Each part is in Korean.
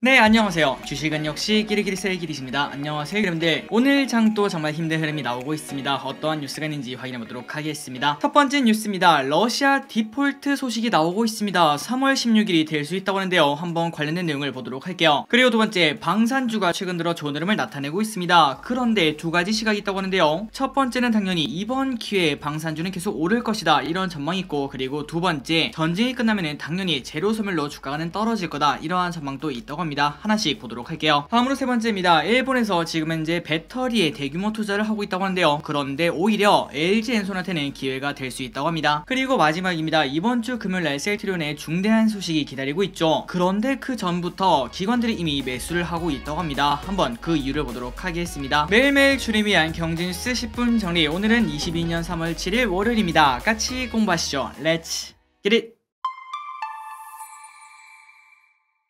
네, 안녕하세요. 주식은 역시 끼리끼리세의 끼리십니다. 안녕하세요 여러분들. 오늘 장도 정말 힘든 흐름이 나오고 있습니다. 어떠한 뉴스가 있는지 확인해보도록 하겠습니다. 첫 번째 뉴스입니다. 러시아 디폴트 소식이 나오고 있습니다. 3월 16일이 될 수 있다고 하는데요. 한번 관련된 내용을 보도록 할게요. 그리고 두 번째, 방산주가 최근 들어 좋은 흐름을 나타내고 있습니다. 그런데 두 가지 시각이 있다고 하는데요. 첫 번째는 당연히 이번 기회에 방산주는 계속 오를 것이다, 이런 전망이 있고, 그리고 두 번째, 전쟁이 끝나면은 당연히 재료소멸로 주가는 떨어질 거다, 이러한 전망도 있다고 합니다. 하나씩 보도록 할게요. 다음으로 세 번째입니다. 일본에서 지금 현재 배터리에 대규모 투자를 하고 있다고 하는데요. 그런데 오히려 LG엔솔한테는 기회가 될 수 있다고 합니다. 그리고 마지막입니다. 이번 주 금요일날 셀트리온의 중대한 소식이 기다리고 있죠. 그런데 그 전부터 기관들이 이미 매수를 하고 있다고 합니다. 한번 그 이유를 보도록 하겠습니다. 매일매일 주를 위한 경제뉴스 10분 정리. 오늘은 22년 3월 7일 월요일입니다. 같이 공부하시죠. Let's get it!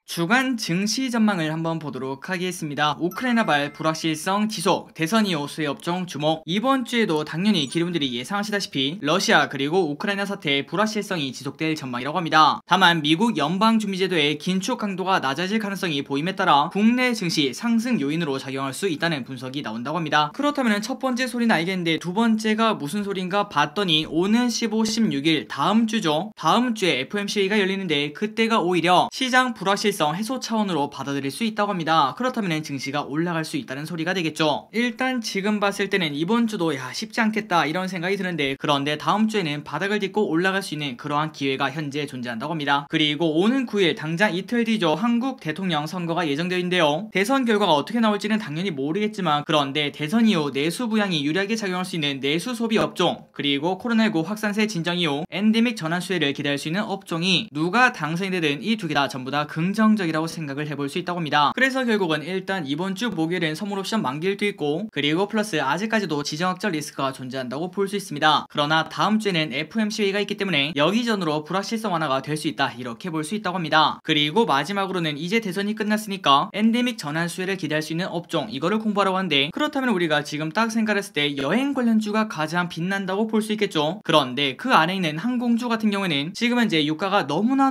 주간 증시 전망을 한번 보도록 하겠습니다. 우크라이나발 불확실성 지속, 대선 이후 수혜 업종 주목. 이번 주에도 당연히 기름들이 예상하시다시피 러시아 그리고 우크라이나 사태의 불확실성이 지속될 전망이라고 합니다. 다만 미국 연방준비제도의 긴축 강도가 낮아질 가능성이 보임에 따라 국내 증시 상승 요인으로 작용할 수 있다는 분석이 나온다고 합니다. 그렇다면 첫 번째 소리는 알겠는데 두 번째가 무슨 소린가 봤더니 오는 15, 16일 다음 주죠. 다음 주에 FOMC가 열리는데 그때가 오히려 시장 불확실성 해소 차원으로 받아들일 수 있다고 합니다. 그렇다면 증시가 올라갈 수 있다는 소리가 되겠죠. 일단 지금 봤을 때는 이번 주도 쉽지 않겠다, 이런 생각이 드는데, 그런데 다음 주에는 바닥을 딛고 올라갈 수 있는 그러한 기회가 현재 존재한다고 합니다. 그리고 오는 9일 당장 이틀 뒤죠. 한국 대통령 선거가 예정되어 있는데요. 대선 결과가 어떻게 나올지는 당연히 모르겠지만, 그런데 대선 이후 내수 부양이 유리하게 작용할 수 있는 내수 소비 업종, 그리고 코로나19 확산세 진정 이후 엔데믹 전환 수혜를 기대할 수 있는 업종이 누가 당선이 되든 이 두 개 다 전부 다 긍정적이라고 생각을 해볼 수 있다고 합니다. 그래서 결국은 일단 이번 주 목요일엔 선물옵션 만기일도 있고, 그리고 플러스 아직까지도 지정학적 리스크가 존재한다고 볼 수 있습니다. 그러나 다음 주에는 FOMC 회의가 있기 때문에 여기 전으로 불확실성 완화가 될 수 있다, 이렇게 볼 수 있다고 합니다. 그리고 마지막으로는 이제 대선이 끝났으니까 엔데믹 전환 수혜를 기대할 수 있는 업종, 이거를 공부하라고 하는데, 그렇다면 우리가 지금 딱 생각했을 때 여행 관련주가 가장 빛난다고 볼 수 있겠죠. 그런데 그 안에 있는 항공주 같은 경우에는 지금 현재 유가가 너무나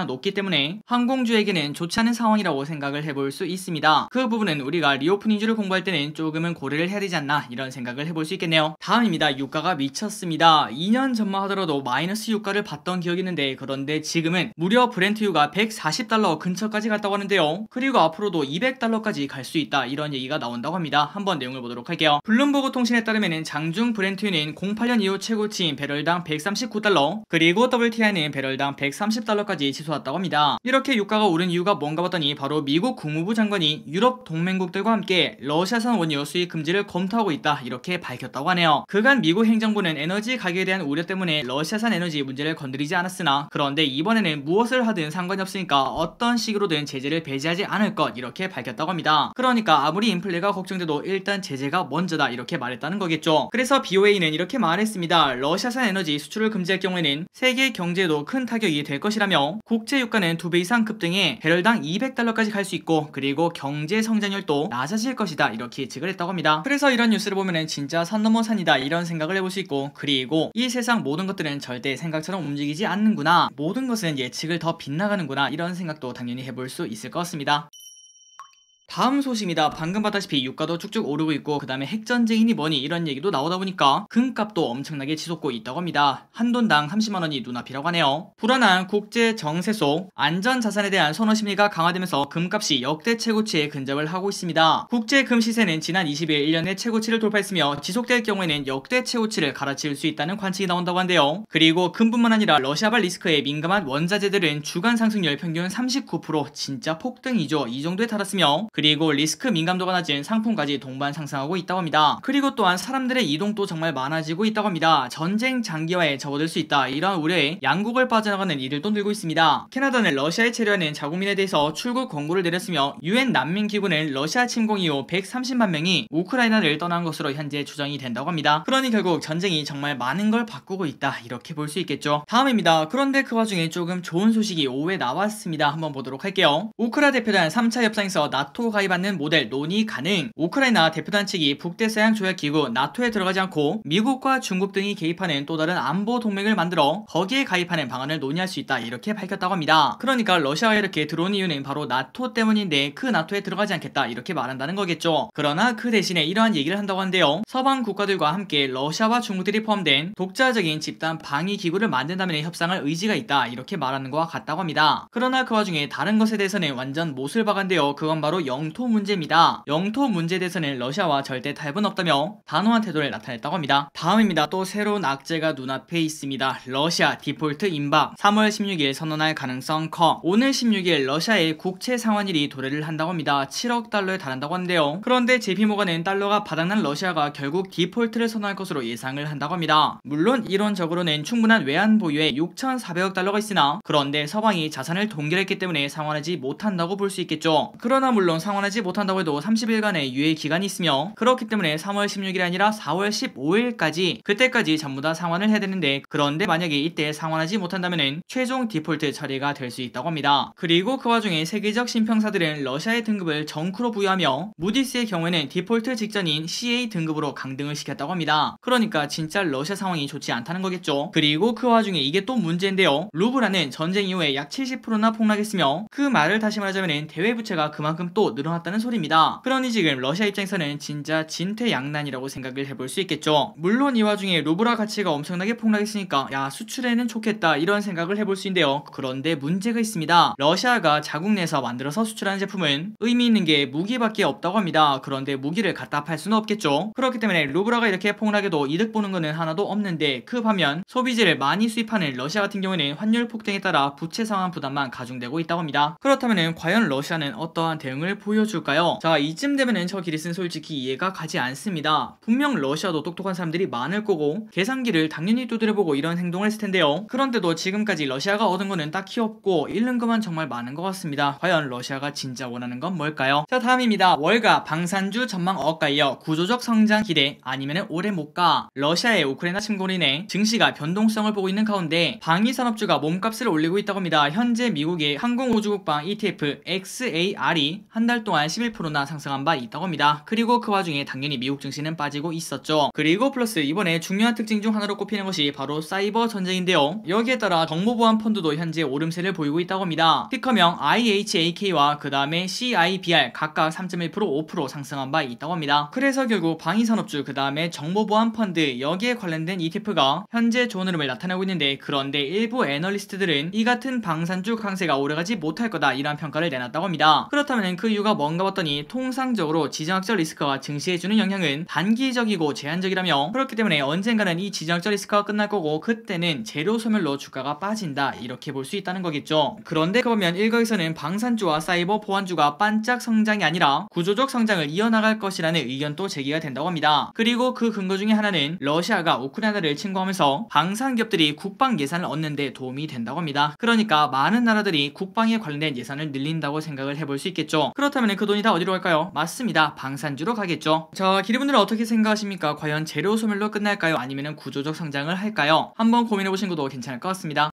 높기 때문에 항공주에게는 좋지 않은 상황이라고 생각을 해볼 수 있습니다. 그 부분은 우리가 리오프닝주를 공부할 때는 조금은 고려를 해야 되지 않나, 이런 생각을 해볼 수 있겠네요. 다음입니다. 유가가 미쳤습니다. 2년 전만 하더라도 마이너스 유가를 봤던 기억이 있는데, 그런데 지금은 무려 브렌트유가 140달러 근처까지 갔다고 하는데요. 그리고 앞으로도 200달러까지 갈 수 있다, 이런 얘기가 나온다고 합니다. 한번 내용을 보도록 할게요. 블룸버그 통신에 따르면 장중 브렌트유는 08년 이후 최고치인 배럴당 139달러, 그리고 WTI는 배럴당 130달러까지 치솟았다고 합니다. 이렇게 유가가 오른 이유가 뭔가 봤더니 바로 미국 국무부 장관이 유럽 동맹국들과 함께 러시아산 원유 수입 금지를 검토하고 있다, 이렇게 밝혔다고 하네요. 그간 미국 행정부는 에너지 가격에 대한 우려 때문에 러시아산 에너지 문제를 건드리지 않았으나, 그런데 이번에는 무엇을 하든 상관이 없으니까 어떤 식으로든 제재를 배제하지 않을 것, 이렇게 밝혔다고 합니다. 그러니까 아무리 인플레가 걱정돼도 일단 제재가 먼저다, 이렇게 말했다는 거겠죠. 그래서 BOA는 이렇게 말했습니다. 러시아산 에너지 수출을 금지할 경우에는 세계 경제에도 큰 타격이 될 것이라며, 국제 유가는 2배 이상 급등해 배럴당 200달러까지 갈 수 있고, 그리고 경제 성장률도 낮아질 것이다, 이렇게 예측을 했다고 합니다. 그래서 이런 뉴스를 보면은 진짜 산 넘어 산이다, 이런 생각을 해볼 수 있고, 그리고 이 세상 모든 것들은 절대 생각처럼 움직이지 않는구나, 모든 것은 예측을 더 빗나가는구나, 이런 생각도 당연히 해볼 수 있을 것 같습니다. 다음 소식입니다. 방금 봤다시피 유가도 쭉쭉 오르고 있고, 그 다음에 핵전쟁이니 뭐니 이런 얘기도 나오다 보니까 금값도 엄청나게 치솟고 있다고 합니다. 한돈당 30만원이 눈앞이라고 하네요. 불안한 국제 정세 속 안전자산에 대한 선호 심리가 강화되면서 금값이 역대 최고치에 근접을 하고 있습니다. 국제 금 시세는 지난 20일 1년의 최고치를 돌파했으며, 지속될 경우에는 역대 최고치를 갈아치울 수 있다는 관측이 나온다고 한데요. 그리고 금뿐만 아니라 러시아발 리스크에 민감한 원자재들은 주간 상승률 평균 39%, 진짜 폭등이죠. 이 정도에 달았으며, 그리고 리스크 민감도가 낮은 상품까지 동반 상승하고 있다고 합니다. 그리고 또한 사람들의 이동도 정말 많아지고 있다고 합니다. 전쟁 장기화에 접어들 수 있다, 이런 우려에 양국을 빠져나가는 이들도 늘고 있습니다. 캐나다는 러시아에 체류하는 자국민에 대해서 출국 권고를 내렸으며, UN 난민기구는 러시아 침공 이후 130만 명이 우크라이나를 떠난 것으로 현재 추정이 된다고 합니다. 그러니 결국 전쟁이 정말 많은 걸 바꾸고 있다, 이렇게 볼 수 있겠죠. 다음입니다. 그런데 그 와중에 조금 좋은 소식이 오후에 나왔습니다. 한번 보도록 할게요. 우크라 대표단 3차 협상에서 나토 나토 가입하는 모델 논의 가능. 우크라이나 대표단 측이 북대서양 조약기구 나토에 들어가지 않고 미국과 중국 등이 개입하는 또 다른 안보 동맹을 만들어 거기에 가입하는 방안을 논의할 수 있다 이렇게 밝혔다고 합니다. 그러니까 러시아가 이렇게 들어온 이유는 바로 나토 때문인데 그 나토에 들어가지 않겠다 이렇게 말한다는 거겠죠. 그러나 그 대신에 이러한 얘기를 한다고 한데요. 서방 국가들과 함께 러시아와 중국들이 포함된 독자적인 집단 방위 기구를 만든다면 협상할 의지가 있다 이렇게 말하는 것과 같다고 합니다. 그러나 그 와중에 다른 것에 대해서는 완전 못을 박은데요. 그건 바로 영토 문제입니다. 영토 문제에 대해서는 러시아와 절대 탈분 없다며 단호한 태도를 나타냈다고 합니다. 다음입니다. 또 새로운 악재가 눈앞에 있습니다. 러시아 디폴트 임박 3월 16일 선언할 가능성 커. 오늘 16일 러시아의 국채 상환일이 도래를 한다고 합니다. 7억 달러에 달한다고 하는데요. 그런데 JP모건은 달러가 바닥난 러시아가 결국 디폴트를 선언할 것으로 예상을 한다고 합니다. 물론 이론적으로는 충분한 외환 보유에 6,400억 달러가 있으나 그런데 서방이 자산을 동결했기 때문에 상환하지 못한다고 볼 수 있겠죠. 그러나 물론 상환하지 못한다고 해도 30일간의 유예 기간이 있으며 그렇기 때문에 3월 16일이 아니라 4월 15일까지 그때까지 전부 다 상환을 해야 되는데 그런데 만약에 이때 상환하지 못한다면 최종 디폴트 처리가 될 수 있다고 합니다. 그리고 그 와중에 세계적 신평사들은 러시아의 등급을 정크로 부여하며 무디스의 경우에는 디폴트 직전인 CA 등급으로 강등을 시켰다고 합니다. 그러니까 진짜 러시아 상황이 좋지 않다는 거겠죠. 그리고 그 와중에 이게 또 문제인데요. 루블화는 전쟁 이후에 약 70%나 폭락했으며 그 말을 다시 말하자면 대외 부채가 그만큼 또 늘어났다는 소리입니다. 그러니 지금 러시아 입장에서는 진짜 진퇴양난이라고 생각을 해볼 수 있겠죠. 물론 이 와중에 루블화 가치가 엄청나게 폭락했으니까 야 수출에는 좋겠다 이런 생각을 해볼 수 있는데요. 그런데 문제가 있습니다. 러시아가 자국 내에서 만들어서 수출하는 제품은 의미 있는 게 무기밖에 없다고 합니다. 그런데 무기를 갖다 팔 수는 없겠죠. 그렇기 때문에 루블화가 이렇게 폭락해도 이득 보는 거는 하나도 없는데 그 반면 소비재를 많이 수입하는 러시아 같은 경우에는 환율 폭등에 따라 부채 상환 부담만 가중되고 있다고 합니다. 그렇다면 과연 러시아는 어떠한 대응을 보여줄까요? 자, 이쯤 되면은 저 기릿은 솔직히 이해가 가지 않습니다. 분명 러시아도 똑똑한 사람들이 많을 거고 계산기를 당연히 두드려보고 이런 행동을 했을 텐데요. 그런데도 지금까지 러시아가 얻은 거는 딱히 없고 잃는 것만 정말 많은 것 같습니다. 과연 러시아가 진짜 원하는 건 뭘까요? 자, 다음입니다. 월가 방산주 전망 엇갈려 구조적 성장 기대 아니면 오래 못 가. 러시아의 우크라이나 침공으로 인해 증시가 변동성을 보고 있는 가운데 방위산업주가 몸값을 올리고 있다고 합니다. 현재 미국의 항공우주국방 ETF XAR이 한 달 동안 11%나 상승한 바 있다고 합니다. 그리고 그 와중에 당연히 미국 증시는 빠지고 있었죠. 그리고 플러스 이번에 중요한 특징 중 하나로 꼽히는 것이 바로 사이버 전쟁인데요. 여기에 따라 정보보안 펀드도 현재 오름세를 보이고 있다고 합니다. 티커명 IHAK와 그 다음에 CIBR 각각 3.1%, 5% 상승한 바 있다고 합니다. 그래서 결국 방위산업주 그 다음에 정보보안 펀드 여기에 관련된 ETF가 현재 좋은 흐름을 나타내고 있는데 그런데 일부 애널리스트들은 이 같은 방산주 강세가 오래가지 못할 거다 이러한 평가를 내놨다고 합니다. 그렇다면 그 이유가 뭔가 봤더니 통상적으로 지정학적 리스크가 증시에 주는 영향은 단기적이고 제한적이라며 그렇기 때문에 언젠가는 이 지정학적 리스크가 끝날 거고 그때는 재료 소멸로 주가가 빠진다 이렇게 볼 수 있다는 거겠죠. 그런데 그 보면 일각에서는 방산주와 사이버 보안주가 반짝 성장이 아니라 구조적 성장을 이어나갈 것이라는 의견도 제기가 된다고 합니다. 그리고 그 근거 중에 하나는 러시아가 우크라이나를 침공하면서 방산기업들이 국방 예산을 얻는데 도움이 된다고 합니다. 그러니까 많은 나라들이 국방에 관련된 예산을 늘린다고 생각을 해볼 수 있겠죠. 그렇다면 그 돈이 다 어디로 갈까요? 맞습니다. 방산주로 가겠죠. 자, 기리분들은 어떻게 생각하십니까? 과연 재료 소멸로 끝날까요? 아니면 구조적 성장을 할까요? 한번 고민해보신 것도 괜찮을 것 같습니다.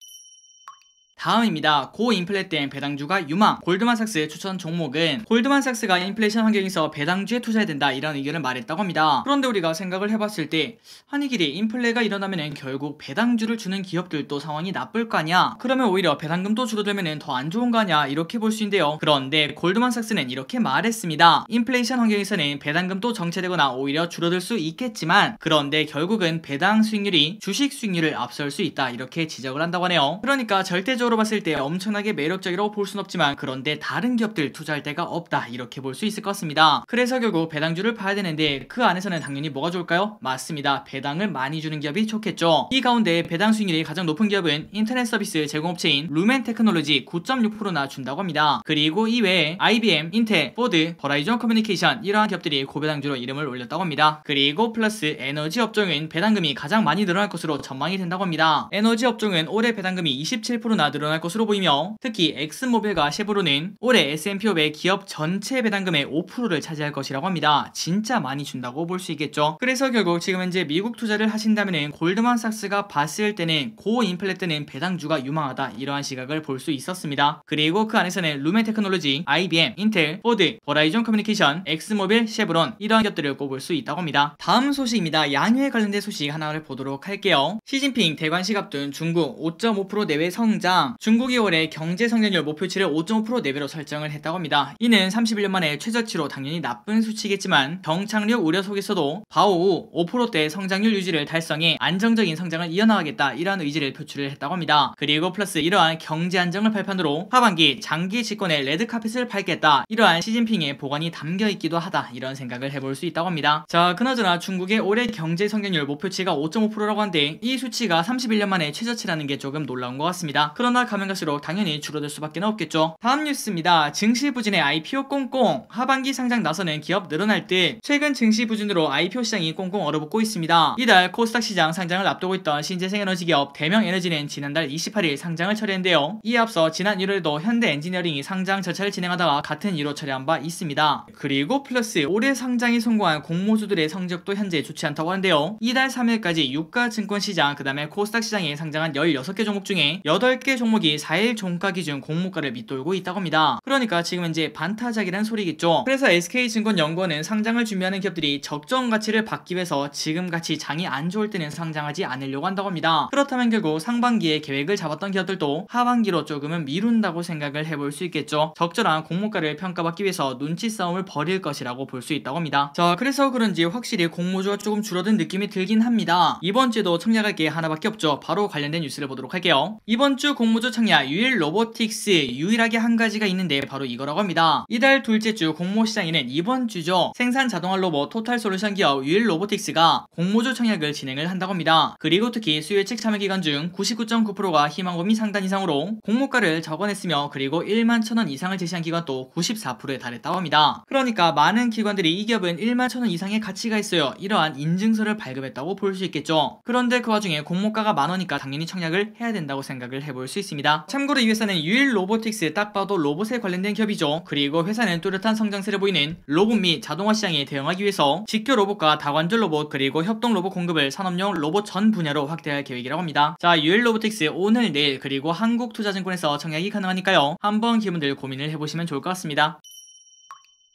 다음입니다. 고인플레 땐 배당주가 유망. 골드만삭스의 추천 종목은 골드만삭스가 인플레이션 환경에서 배당주에 투자해야 된다 이런 의견을 말했다고 합니다. 그런데 우리가 생각을 해봤을 때 아니 길이 인플레가 일어나면 결국 배당주를 주는 기업들도 상황이 나쁠 거 아니야. 그러면 오히려 배당금도 줄어들면 더 안 좋은 거 아니야 이렇게 볼 수 있는데요. 그런데 골드만삭스는 이렇게 말했습니다. 인플레이션 환경에서는 배당금도 정체되거나 오히려 줄어들 수 있겠지만 그런데 결국은 배당 수익률이 주식 수익률을 앞설 수 있다 이렇게 지적을 한다고 하네요. 그러니까 절대적으로 봤을 때 엄청나게 매력적이라고 볼 순 없지만 그런데 다른 기업들 투자할 데가 없다 이렇게 볼 수 있을 것 같습니다. 그래서 결국 배당주를 봐야 되는데 그 안에서는 당연히 뭐가 좋을까요? 맞습니다. 배당을 많이 주는 기업이 좋겠죠. 이 가운데 배당 수익률이 가장 높은 기업은 인터넷 서비스 제공업체인 루멘 테크놀로지 9.6%나 준다고 합니다. 그리고 이외에 IBM, 인텔, 포드, 버라이전 커뮤니케이션 이러한 기업들이 고배당주로 이름을 올렸다고 합니다. 그리고 플러스 에너지 업종은 배당금이 가장 많이 늘어날 것으로 전망이 된다고 합니다. 에너지 업종은 올해 배당금이 27%나 늘어날 늘어날 것으로 보이며 특히 엑슨모빌과 쉐보론은 올해 S&P 500 기업 전체 배당금의 5%를 차지할 것이라고 합니다. 진짜 많이 준다고 볼 수 있겠죠. 그래서 결국 지금 현재 미국 투자를 하신다면 골드만삭스가 봤을 때는 고인플레 때는 배당주가 유망하다 이러한 시각을 볼 수 있었습니다. 그리고 그 안에서는 루멘테크놀로지, IBM, 인텔, 포드, 버라이전 커뮤니케이션, 엑스모빌, 쉐브론 이러한 기업들을 꼽을 수 있다고 합니다. 다음 소식입니다. 양회 관련된 소식 하나를 보도록 할게요. 시진핑 대관식 앞둔 중국 5.5% 내외 성장. 중국이 올해 경제 성장률 목표치를 5.5% 내외로 설정을 했다고 합니다. 이는 31년 만에 최저치로 당연히 나쁜 수치겠지만 경착륙 우려 속에서도 바오우 5%대 성장률 유지를 달성해 안정적인 성장을 이어나가겠다 이러한 의지를 표출을 했다고 합니다. 그리고 플러스 이러한 경제 안정을 발판으로 하반기 장기 집권의 레드카펫을 밟겠다 이러한 시진핑의 보관이 담겨있기도 하다 이런 생각을 해볼 수 있다고 합니다. 자, 그나저나 중국의 올해 경제 성장률 목표치가 5.5%라고 하는데 이 수치가 31년 만에 최저치라는 게 조금 놀라운 것 같습니다. 그러나 가면 갈수록 당연히 줄어들 수밖에 없겠죠. 다음 뉴스입니다. 증시 부진의 IPO 꽁꽁. 하반기 상장 나서는 기업 늘어날 듯. 최근 증시 부진으로 IPO 시장이 꽁꽁 얼어붙고 있습니다. 이달 코스닥 시장 상장을 앞두고 있던 신재생에너지 기업 대명에너지는 지난달 28일 상장을 처리했는데요. 이에 앞서 지난 1월에도 현대엔지니어링이 상장 절차를 진행하다가 같은 이로 처리한 바 있습니다. 그리고 플러스 올해 상장이 성공한 공모주들의 성적도 현재 좋지 않다고 하는데요. 이달 3일까지 유가증권시장 그 다음에 코스닥 시장에 상장한 16개 종목 중에 8개 종목이 4일 종가 기준 공모가를 밑돌고 있다고 합니다. 그러니까 지금 현재 반타작이라는 소리겠죠. 그래서 SK증권연구원은 상장을 준비하는 기업들이 적정 가치를 받기 위해서 지금 같이 장이 안 좋을 때는 상장하지 않으려고 한다고 합니다. 그렇다면 결국 상반기에 계획을 잡았던 기업들도 하반기로 조금은 미룬다고 생각을 해볼 수 있겠죠. 적절한 공모가를 평가받기 위해서 눈치 싸움을 벌일 것이라고 볼 수 있다고 합니다. 자, 그래서 그런지 확실히 공모주가 조금 줄어든 느낌이 들긴 합니다. 이번 주에도 청약할 게 하나밖에 없죠. 바로 관련된 뉴스를 보도록 할게요. 이번 주 공모주 청약 유일 로보틱스 유일하게 한 가지가 있는데 바로 이거라고 합니다. 이달 둘째 주 공모 시장에는 이번 주죠. 생산 자동화 로봇 토탈솔루션 기업 유일 로보틱스가 공모주 청약을 진행을 한다고 합니다. 그리고 특히 수요예측 참여 기간 중 99.9%가 희망 범위 상단 이상으로 공모가를 적어냈으며 그리고 11,000원 이상을 제시한 기관도 94%에 달했다고 합니다. 그러니까 많은 기관들이 이 기업은 11,000원 이상의 가치가 있어요 이러한 인증서를 발급했다고 볼 수 있겠죠. 그런데 그 와중에 공모가가 만원이니까 당연히 청약을 해야 된다고 생각을 해볼 수 있습니다. 참고로 이 회사는 유일 로보틱스 딱 봐도 로봇에 관련된 기업이죠. 그리고 회사는 뚜렷한 성장세를 보이는 로봇 및 자동화 시장에 대응하기 위해서 직교 로봇과 다관절 로봇 그리고 협동 로봇 공급을 산업용 로봇 전 분야로 확대할 계획이라고 합니다. 자, 유일 로보틱스 오늘 내일 그리고 한국투자증권에서 청약이 가능하니까요. 한번 기분들 고민을 해보시면 좋을 것 같습니다.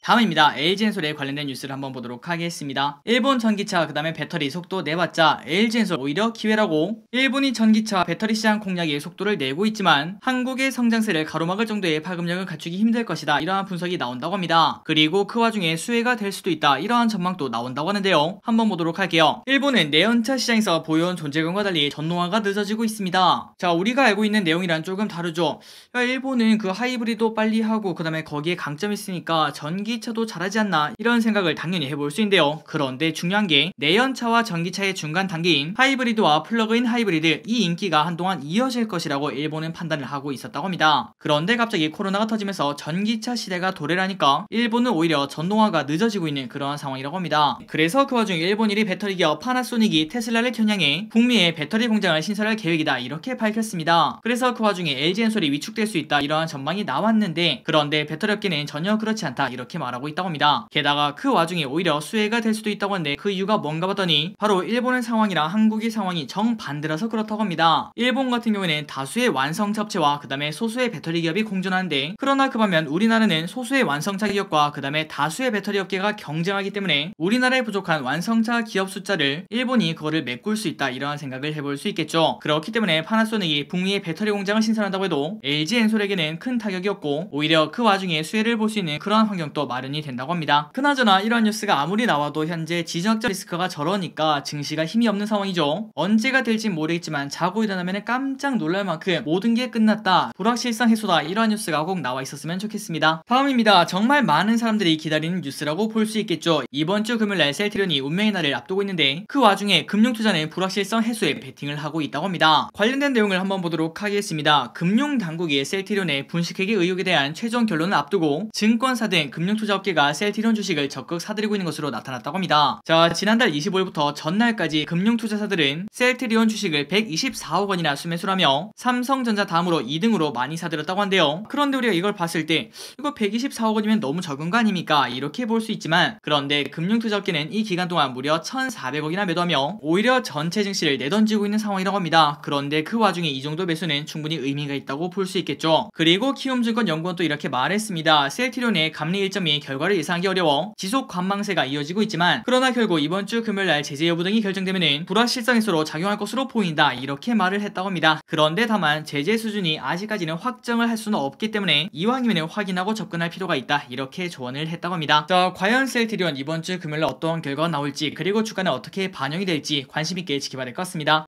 다음입니다. LG엔솔에 관련된 뉴스를 한번 보도록 하겠습니다. 일본 전기차 그 다음에 배터리 속도 내봤자 LG엔솔 오히려 기회라고. 일본이 전기차 배터리 시장 공략에 속도를 내고 있지만 한국의 성장세를 가로막을 정도의 파급력을 갖추기 힘들 것이다 이러한 분석이 나온다고 합니다. 그리고 그 와중에 수혜가 될 수도 있다 이러한 전망도 나온다고 하는데요. 한번 보도록 할게요. 일본은 내연차 시장에서 보여온 존재감과 달리 전노화가 늦어지고 있습니다. 자, 우리가 알고 있는 내용이랑 조금 다르죠. 일본은 그 하이브리드 빨리 하고 그 다음에 거기에 강점이 있으니까 전기차도 잘하지 않나 이런 생각을 당연히 해볼 수 있는데요. 그런데 중요한 게 내연차와 전기차의 중간 단계인 하이브리드와 플러그인 하이브리드 이 인기가 한동안 이어질 것이라고 일본은 판단을 하고 있었다고 합니다. 그런데 갑자기 코로나가 터지면서 전기차 시대가 도래라니까 일본은 오히려 전노화가 늦어지고 있는 그러한 상황이라고 합니다. 그래서 그 와중에 일본인이 배터리 기업 파나소닉이 테슬라를 겨냥해 북미에 배터리 공장을 신설할 계획이다 이렇게 밝혔습니다. 그래서 그 와중에 LG엔솔이 위축될 수 있다 이러한 전망이 나왔는데 그런데 배터리 업계는 전혀 그렇지 않다 이렇게 말하고 있다고 합니다. 게다가 그 와중에 오히려 수혜가 될 수도 있다고 하는데 그 이유가 뭔가 봤더니 바로 일본의 상황이랑 한국의 상황이 정반대라서 그렇다고 합니다. 일본 같은 경우에는 다수의 완성차 업체와 그 다음에 소수의 배터리 기업이 공존하는데 그러나 그 반면 우리나라는 소수의 완성차 기업과 그 다음에 다수의 배터리 업계가 경쟁하기 때문에 우리나라에 부족한 완성차 기업 숫자를 일본이 그거를 메꿀 수 있다 이러한 생각을 해볼 수 있겠죠. 그렇기 때문에 파나소닉이 북미에 배터리 공장을 신설한다고 해도 LG엔솔에게는 큰 타격이 없고 오히려 그 와중에 수혜를 볼 수 있는 그러한 환경도 마련이 된다고 합니다. 그나저나 이러한 뉴스가 아무리 나와도 현재 지정학적 리스크가 저러니까 증시가 힘이 없는 상황이죠. 언제가 될진 모르겠지만 자고 일어나면 깜짝 놀랄 만큼 모든 게 끝났다 불확실성 해소다 이러한 뉴스가 꼭 나와 있었으면 좋겠습니다. 다음입니다. 정말 많은 사람들이 기다리는 뉴스라고 볼 수 있겠죠. 이번 주 금요일날 셀트리온이 운명의 날을 앞두고 있는데 그 와중에 금융투자는 불확실성 해소에 베팅을 하고 있다고 합니다. 관련된 내용을 한번 보도록 하겠습니다. 금융당국이 셀트리온의 분식회계 의혹에 대한 최종 결론을 앞두고 증권사 등 금융 금융투자업계가 셀트리온 주식을 적극 사들이고 있는 것으로 나타났다고 합니다. 자, 지난달 25일부터 전날까지 금융투자사들은 셀트리온 주식을 124억 원이나 순매수를 하며 삼성전자 다음으로 2등으로 많이 사들였다고 한대요. 그런데 우리가 이걸 봤을 때 이거 124억 원이면 너무 적은 거 아닙니까? 이렇게 볼 수 있지만, 그런데 금융투자업계는 이 기간 동안 무려 1,400억이나 매도하며 오히려 전체 증시를 내던지고 있는 상황이라고 합니다. 그런데 그 와중에 이 정도 매수는 충분히 의미가 있다고 볼 수 있겠죠. 그리고 키움증권연구원 또 이렇게 말했습니다. 셀트리온의 감리 일정이 결과를 예상하기 어려워 지속 관망세가 이어지고 있지만, 그러나 결국 이번 주 금요일날 제재 여부 등이 결정되면 불확실성 해소로 작용할 것으로 보인다, 이렇게 말을 했다고 합니다. 그런데 다만 제재 수준이 아직까지는 확정을 할 수는 없기 때문에 이왕이면 확인하고 접근할 필요가 있다, 이렇게 조언을 했다고 합니다. 자, 과연 셀트리온 이번 주 금요일날 어떤 결과가 나올지, 그리고 주가는 어떻게 반영이 될지 관심있게 지켜봐야 될 것 같습니다.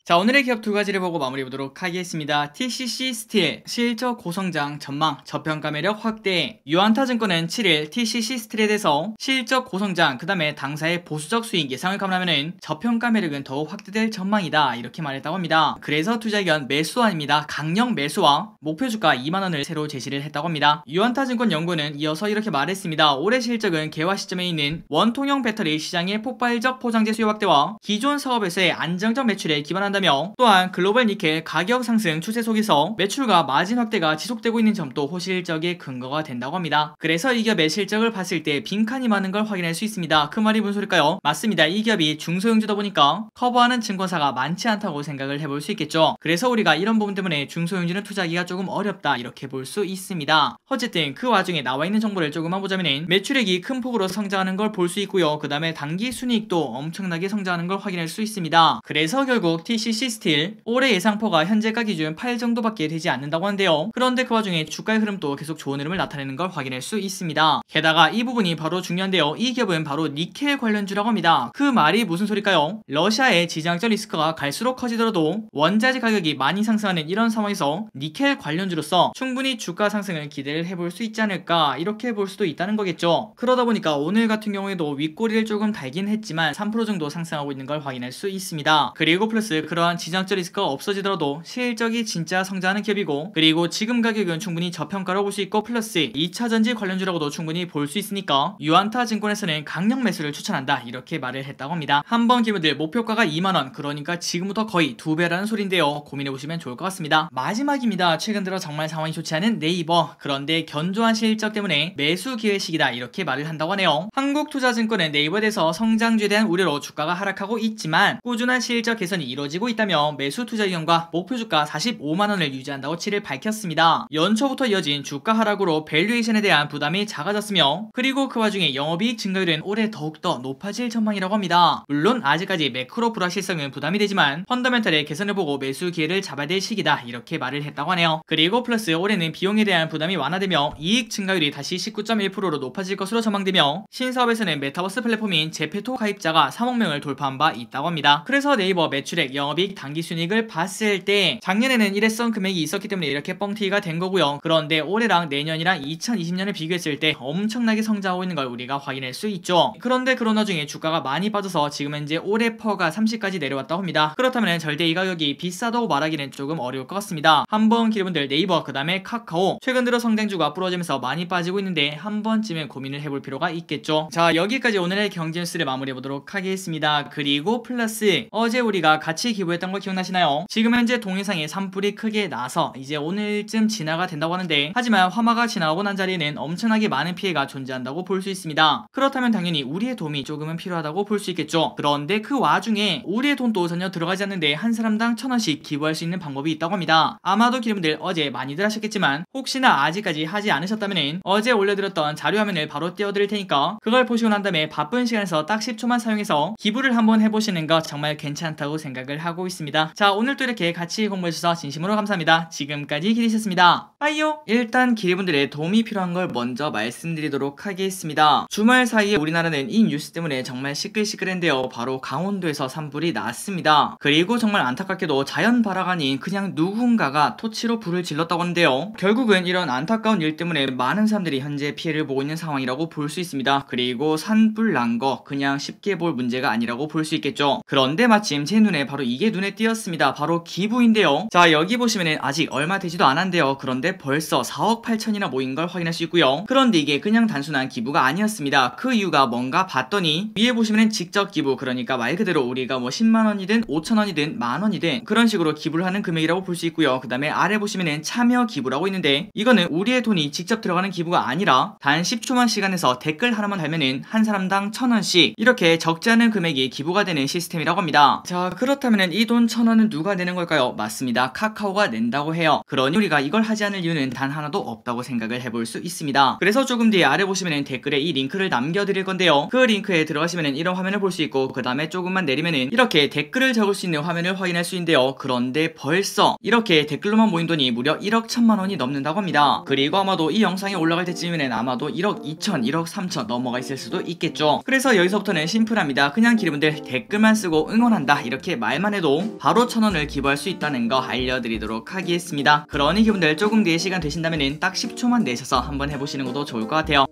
자, 오늘의 기업 두 가지를 보고 마무리해보도록 하겠습니다. TCC 스틸 실적 고성장 전망 저평가 매력 확대. 유안타증권은 7일 TCC 스틸에 대해서 실적 고성장 그 다음에 당사의 보수적 수익 예상을 감안하면 저평가 매력은 더욱 확대될 전망이다, 이렇게 말했다고 합니다. 그래서 투자 의견 매수안입니다. 강력 매수와 목표 주가 2만원을 새로 제시를 했다고 합니다. 유안타증권 연구는 이어서 이렇게 말했습니다. 올해 실적은 개화 시점에 있는 원통형 배터리 시장의 폭발적 포장재 수요 확대와 기존 사업에서의 안정적 매출에 기반한다, 또한 글로벌 니켈 가격 상승 추세 속에서 매출과 마진 확대가 지속되고 있는 점도 호실적의 근거가 된다고 합니다. 그래서 이 기업의 실적을 봤을 때 빈칸이 많은 걸 확인할 수 있습니다. 그 말이 무슨 소릴까요? 맞습니다. 이 기업이 중소형주다 보니까 커버하는 증권사가 많지 않다고 생각을 해볼 수 있겠죠. 그래서 우리가 이런 부분 때문에 중소형주는 투자하기가 조금 어렵다, 이렇게 볼 수 있습니다. 어쨌든 그 와중에 나와 있는 정보를 조금만 보자면 매출액이 큰 폭으로 성장하는 걸 볼 수 있고요. 그 다음에 단기 순이익도 엄청나게 성장하는 걸 확인할 수 있습니다. 그래서 결국 TCC 스틸 올해 예상포가 현재가 기준 8 정도밖에 되지 않는다고 하는데요. 그런데 그 와중에 주가의 흐름도 계속 좋은 흐름을 나타내는 걸 확인할 수 있습니다. 게다가 이 부분이 바로 중요한데요. 이 기업은 바로 니켈 관련주라고 합니다. 그 말이 무슨 소릴까요? 러시아의 지정학적 리스크가 갈수록 커지더라도 원자재 가격이 많이 상승하는 이런 상황에서 니켈 관련주로서 충분히 주가 상승을 기대를 해볼 수 있지 않을까, 이렇게 볼 수도 있다는 거겠죠. 그러다 보니까 오늘 같은 경우에도 윗꼬리를 조금 달긴 했지만 3% 정도 상승하고 있는 걸 확인할 수 있습니다. 그리고 플러스 그러한 지정학적 리스크가 없어지더라도 실적이 진짜 성장하는 기업이고, 그리고 지금 가격은 충분히 저평가로 볼 수 있고, 플러스 2차전지 관련주라고도 충분히 볼 수 있으니까 유안타 증권에서는 강력 매수를 추천한다, 이렇게 말을 했다고 합니다. 한번 기분들 목표가가 2만원, 그러니까 지금부터 거의 2배라는 소린데요. 고민해보시면 좋을 것 같습니다. 마지막입니다. 최근 들어 정말 상황이 좋지 않은 네이버. 그런데 견조한 실적 때문에 매수 기회 시기다, 이렇게 말을 한다고 하네요. 한국투자증권은 네이버에 대해서 성장주에 대한 우려로 주가가 하락하고 있지만 꾸준한 실적 개선이 이루어지고 있다며 매수 투자 의견과 목표 주가 45만원을 유지한다고 7일 밝혔습니다. 연초부터 이어진 주가 하락으로 밸류에이션에 대한 부담이 작아졌으며, 그리고 그 와중에 영업이익 증가율은 올해 더욱더 높아질 전망이라고 합니다. 물론 아직까지 매크로 불확실성은 부담이 되지만 펀더멘털의 개선을 보고 매수 기회를 잡아야 될 시기다, 이렇게 말을 했다고 하네요. 그리고 플러스 올해는 비용에 대한 부담이 완화되며 이익 증가율이 다시 19.1%로 높아질 것으로 전망되며, 신사업에서는 메타버스 플랫폼인 제페토 가입자가 3억 명을 돌파한 바 있다고 합니다. 그래서 네이버 매출액, 영업이익, 단기순이익을 봤을 때 작년에는 일회성 금액이 있었기 때문에 이렇게 뻥튀기가 된 거고요. 그런데 올해랑 내년이랑 2020년을 비교했을 때 엄청나게 성장하고 있는 걸 우리가 확인할 수 있죠. 그런데 그런 와중에 주가가 많이 빠져서 지금 현재 올해 퍼가 30까지 내려왔다고 합니다. 그렇다면 절대 이 가격이 비싸다고 말하기는 조금 어려울 것 같습니다. 한번 기대분들 네이버 그 다음에 카카오 최근 들어 성장주가 부러지면서 많이 빠지고 있는데 한 번쯤은 고민을 해볼 필요가 있겠죠. 자, 여기까지 오늘의 경제뉴스를 마무리해보도록 하겠습니다. 그리고 플러스 어제 우리가 같이 기부했던 거 기억나시나요? 지금 현재 동영상에 산불이 크게 나서 이제 오늘쯤 진화가 된다고 하는데, 하지만 화마가 지나가고 난 자리에는 엄청나게 많은 피해가 존재한다고 볼 수 있습니다. 그렇다면 당연히 우리의 도움이 조금은 필요하다고 볼 수 있겠죠. 그런데 그 와중에 우리의 돈도 전혀 들어가지 않는데 한 사람당 1,000원씩 기부할 수 있는 방법이 있다고 합니다. 아마도 기름들 어제 많이들 하셨겠지만 혹시나 아직까지 하지 않으셨다면 어제 올려드렸던 자료 화면을 바로 띄워드릴 테니까 그걸 보시고 난 다음에 바쁜 시간에서 딱 10초만 사용해서 기부를 한번 해보시는 거 정말 괜찮다고 생각을 하고 있습니다. 자, 오늘도 이렇게 같이 공부해주셔서 진심으로 감사합니다. 지금까지 기리셨습니다. 빠이요! 일단 기리분들의 도움이 필요한 걸 먼저 말씀드리도록 하겠습니다. 주말 사이에 우리나라는 이 뉴스 때문에 정말 시끌시끌한데요. 바로 강원도에서 산불이 났습니다. 그리고 정말 안타깝게도 자연 발화가 아닌 그냥 누군가가 토치로 불을 질렀다고 하는데요. 결국은 이런 안타까운 일 때문에 많은 사람들이 현재 피해를 보고 있는 상황이라고 볼 수 있습니다. 그리고 산불 난 거 그냥 쉽게 볼 문제가 아니라고 볼 수 있겠죠. 그런데 마침 제 눈에 바로 이 이게 눈에 띄었습니다. 바로 기부인데요. 자, 여기 보시면은 아직 얼마 되지도 않았는데요. 그런데 벌써 4억 8천이나 모인 걸 확인할 수 있고요. 그런데 이게 그냥 단순한 기부가 아니었습니다. 그 이유가 뭔가 봤더니 위에 보시면은 직접 기부, 그러니까 말 그대로 우리가 뭐 10만원이든 5천원이든 만원이든 그런 식으로 기부를 하는 금액이라고 볼 수 있고요. 그 다음에 아래 보시면은 참여 기부라고 있는데 이거는 우리의 돈이 직접 들어가는 기부가 아니라 단 10초만 시간에서 댓글 하나만 달면은 한 사람당 1,000원씩 이렇게 적지 않은 금액이 기부가 되는 시스템이라고 합니다. 자, 그렇다면은 이 돈 1,000원은 누가 내는 걸까요? 맞습니다. 카카오가 낸다고 해요. 그러니 우리가 이걸 하지 않을 이유는 단 하나도 없다고 생각을 해볼 수 있습니다. 그래서 조금 뒤에 아래 보시면은 댓글에 이 링크를 남겨드릴 건데요. 그 링크에 들어가시면은 이런 화면을 볼 수 있고 그 다음에 조금만 내리면은 이렇게 댓글을 적을 수 있는 화면을 확인할 수 있는데요. 그런데 벌써 이렇게 댓글로만 모인 돈이 무려 1억 1천만원이 넘는다고 합니다. 그리고 아마도 이 영상이 올라갈 때쯤이면 아마도 1억 2천, 1억 3천 넘어가 있을 수도 있겠죠. 그래서 여기서부터는 심플합니다. 그냥 기분들 댓글만 쓰고 응원한다 이렇게 말만 해도 바로 1,000원을 기부할 수 있다는 거 알려드리도록 하겠습니다. 그러니 기분들 조금 뒤에 시간 되신다면 딱 10초만 내셔서 한번 해보시는 것도 좋을 것 같아요.